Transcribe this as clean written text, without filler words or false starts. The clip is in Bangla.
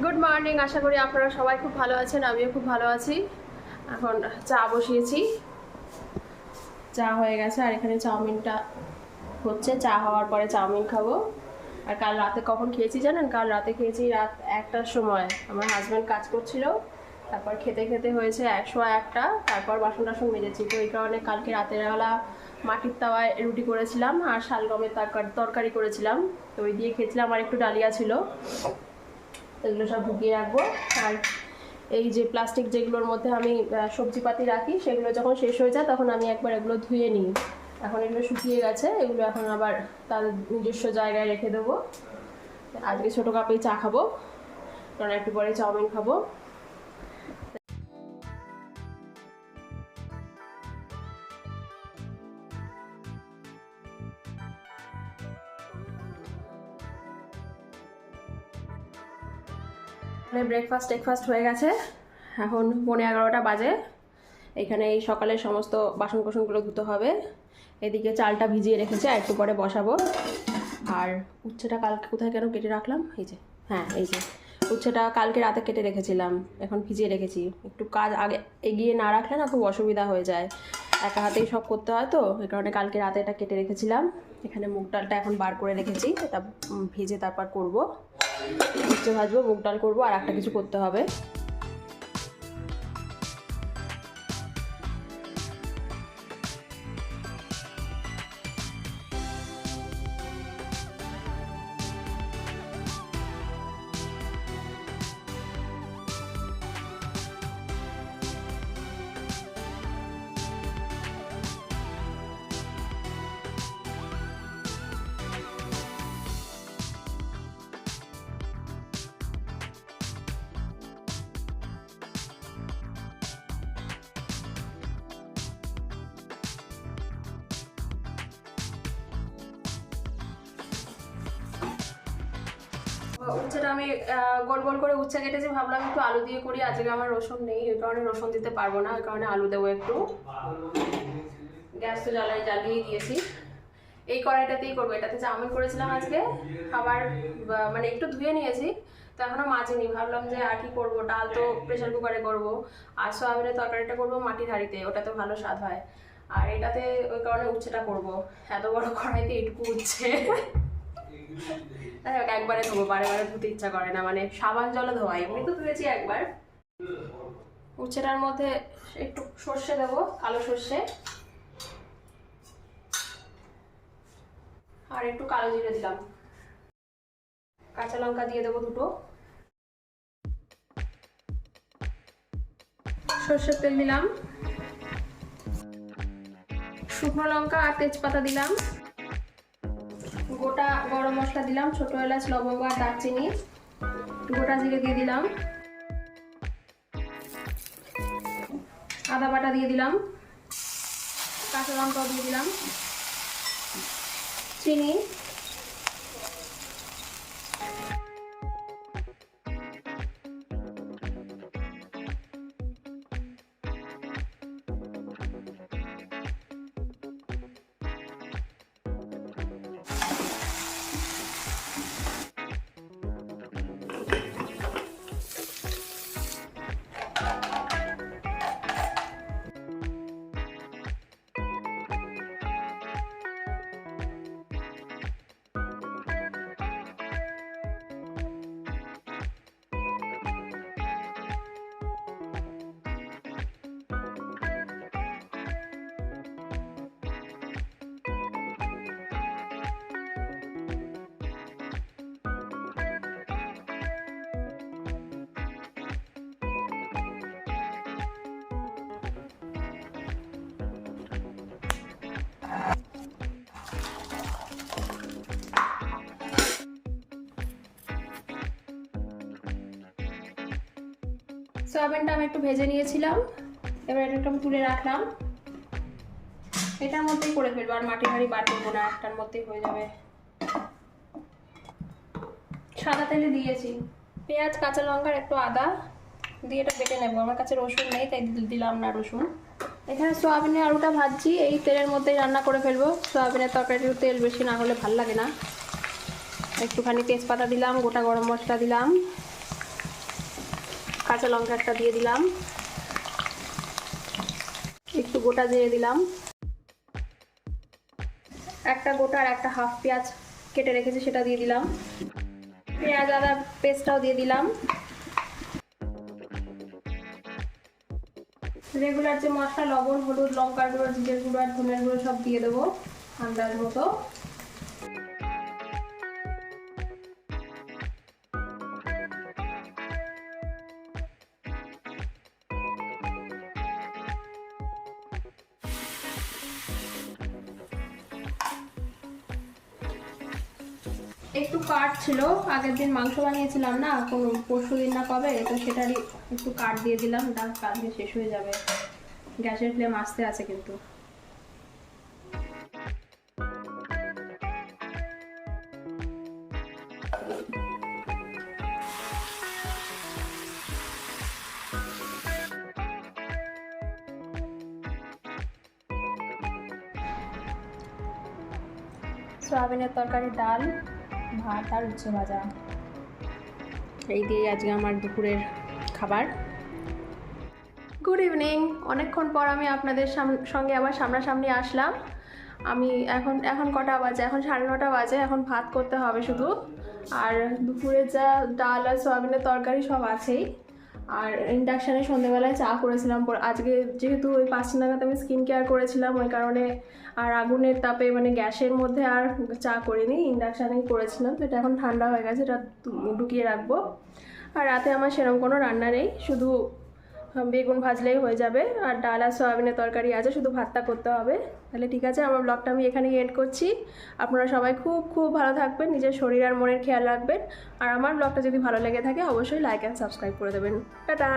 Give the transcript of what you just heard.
গুড মর্নিং, আশা করি আপনারা সবাই খুব ভালো আছেন। আমিও খুব ভালো আছি। এখন চা বসিয়েছি, চা হয়ে গেছে আর এখানে চাউমিনটা হচ্ছে। চা হওয়ার পরে চাউমিন খাবো। আর কাল রাতে কখন খেয়েছি জানেন? কাল রাতে খেয়েছি রাত 1টার সময়। আমার হাজব্যান্ড কাজ করছিল, তারপর খেতে খেতে হয়েছে 101টা। তারপর বাসন টাসন মেজেছি, তো এই কারণে কালকে রাতের বেলা মাটির তাওয়ায় রুটি করেছিলাম আর শালগমের তরকারি করেছিলাম, তো ওই দিয়ে খেয়েছিলাম। আর একটু ডালিয়া ছিল, এগুলো সব ঢুকিয়ে রাখবো। আর এই যে প্লাস্টিক যেগুলোর মধ্যে আমি সবজিপাতি রাখি, সেগুলো যখন শেষ হয়ে যায় তখন আমি একবার এগুলো ধুয়ে নিই। এখন এগুলো শুকিয়ে গেছে, এগুলো এখন আবার তার নিজস্ব জায়গায় রেখে দেবো। আজকে ছোটো কাপেই চা খাবো, কারণ একটু পরে চাউমিন খাবো। ব্রেকফাস্ট হয়ে গেছে, এখন 11:15 বাজে। এখানে এই সকালের সমস্ত বাসন কোসনগুলো ধুতে হবে। এদিকে চালটা ভিজিয়ে রেখেছি, আর একটু পরে বসাবো। আর উচ্ছেটা কালকে কোথায় কেন কেটে রাখলাম, এই যে, হ্যাঁ এই যে উচ্ছেটা কালকে রাতে কেটে রেখেছিলাম, এখন ভিজিয়ে রেখেছি। একটু কাজ আগে এগিয়ে না রাখলে না খুব অসুবিধা হয়ে যায়, একা হাতেই সব করতে হয়, তো এই কারণে কালকে রাতে এটা কেটে রেখেছিলাম। এখানে মুগ ডালটা এখন বার করে রেখেছি, এটা ভেজে তারপর করবো। উচ্ছে ভাজবো, মুগ ডাল করবো, আর একটা কিছু করতে হবে। উচ্ছেটা আমি গোল গোল করে উচ্ছে কেটেছি, ভাবলাম একটু আলু দিয়ে করি। আজকে আমার রসুন নেই, ওই কারণে রসুন দিতে পারবো না, ওই কারণে আলু দেবো একটু। গ্যাস তো জ্বালিয়ে দিয়েছি। এই কড়াইটাতেই করবো, এটাতে চাউমিন করেছিলাম আজকে। আবার মানে একটু ধুয়ে নিয়েছি, তো এখনও মাজিনি। ভাবলাম যে আর কি করবো, ডাল তো প্রেশার কুকারে করবো, আর সয়াবিনের তরকারিটা করবো মাটির হাঁড়িতে, ওটাতে ভালো স্বাদ হয়। আর এটাতে ওই কারণে উচ্ছেটা করবো। এত বড় কড়াইতে এইটুকু উচ্ছে একবারে ধোবো, বারে বারে ধুতে ইচ্ছা করে না, মানে সাবান জলে ধোয়াই, এমনি তো ধুয়েছি একবার। উচ্ছেটার মধ্যে একটু সর্ষে দেবো, কালো সর্ষে, আর একটু কালো জিরে দিলাম। কাঁচা লঙ্কা দিয়ে দেবো দুটো, সর্ষের তেল দিলাম, শুকনো লঙ্কা আর তেজপাতা দিলাম, গোটা গরম মশলা দিলাম, ছোট এলাচ, লবঙ্গ আর দারচিনি, গোটা জিরে দিয়ে দিলাম, আদা বাটা দিয়ে দিলাম, কাঁচা লঙ্কাও দিয়ে দিলাম, চিনি, সয়াবিনটা আমি একটু ভেজে নিয়েছিলাম, এবার এটা আমি তুলে রাখলাম। এটার মধ্যেই করে ফেলবো, আর মাটি হাঁড়ি বার করবো না, একটার মধ্যেই হয়ে যাবে। সাদা তেলে দিয়েছি পেঁয়াজ, কাঁচা লঙ্কা আর একটু আদা দিয়ে এটা বেটে নেবো। আমার কাছে রসুন নেই, তাই দিলাম না রসুন। এখানে সয়াবিনের আলুটা ভাজছি, এই তেলের মধ্যেই রান্না করে ফেলবো। সয়াবিনের তরকারির তেল বেশি না হলে ভাল লাগে না। একটুখানি তেজপাতা দিলাম, গোটা গরম মশলা দিলাম, কাঁচা লঙ্কা একটা দিয়ে দিলাম, একটু গোটা জিরে দিলাম, একটা গোটা আর একটা হাফ পেঁয়াজ কেটে রেখেছি সেটা দিয়ে দিলাম, পেঁয়াজ আদা পেস্টটাও দিয়ে দিলাম, রেগুলার যে মশলা লবণ হলুদ লঙ্কার গুঁড়ো জিরের গুঁড়ো আর ধনের গুঁড়ো সব দিয়ে দেবো আন্দাজ মতো। একটু কাট ছিল, আগের দিন মাংস বানিয়েছিলাম না কোনো পরশু দিন না কবে, তো সেটারই একটু কাট দিয়ে দিলাম, ওটা কাটলে শেষ হয়ে যাবে। গ্যাসের ফ্লেম আস্তে আছে কিন্তু। সয়াবিনের তরকারি, ডাল, ভাত আর উচ্ছে ভাজা, এই দিয়ে আজকে আমার দুপুরের খাবার। গুড ইভিনিং, অনেকক্ষণ পর আমি আপনাদের সঙ্গে আবার সামনাসামনি আসলাম। আমি এখন কটা বাজে, এখন 9:30 বাজে, এখন ভাত করতে হবে শুধু। আর দুপুরে যা ডাল আর সয়াবিনের তরকারি সব আছেই। আর ইন্ডাকশানে সন্ধ্যেবেলায় চা করেছিলাম, আজকে যেহেতু ওই 5টা নাগাদ আমি স্কিন কেয়ার করেছিলাম ওই কারণে আর আগুনের তাপে মানে গ্যাসের মধ্যে আর চা করিনি, ইন্ডাকশানেই করেছিলাম। তো এটা এখন ঠান্ডা হয়ে গেছে, এটা ঢুকিয়ে রাখবো। আর রাতে আমার সেরকম কোনো রান্না নেই, শুধু বেগুন ভাজলেই হয়ে যাবে, আর ডাল আর সয়াবিনের তরকারি আছে, শুধু ভাতটা করতে হবে। তাহলে ঠিক আছে, আমার ব্লগটা আমি এখানেই এন্ড করছি। আপনারা সবাই খুব খুব ভালো থাকবেন, নিজের শরীর আর মনের খেয়াল রাখবেন। আর আমার ব্লগটা যদি ভালো লেগে থাকে অবশ্যই লাইক অ্যান্ড সাবস্ক্রাইব করে দেবেন। টাটা।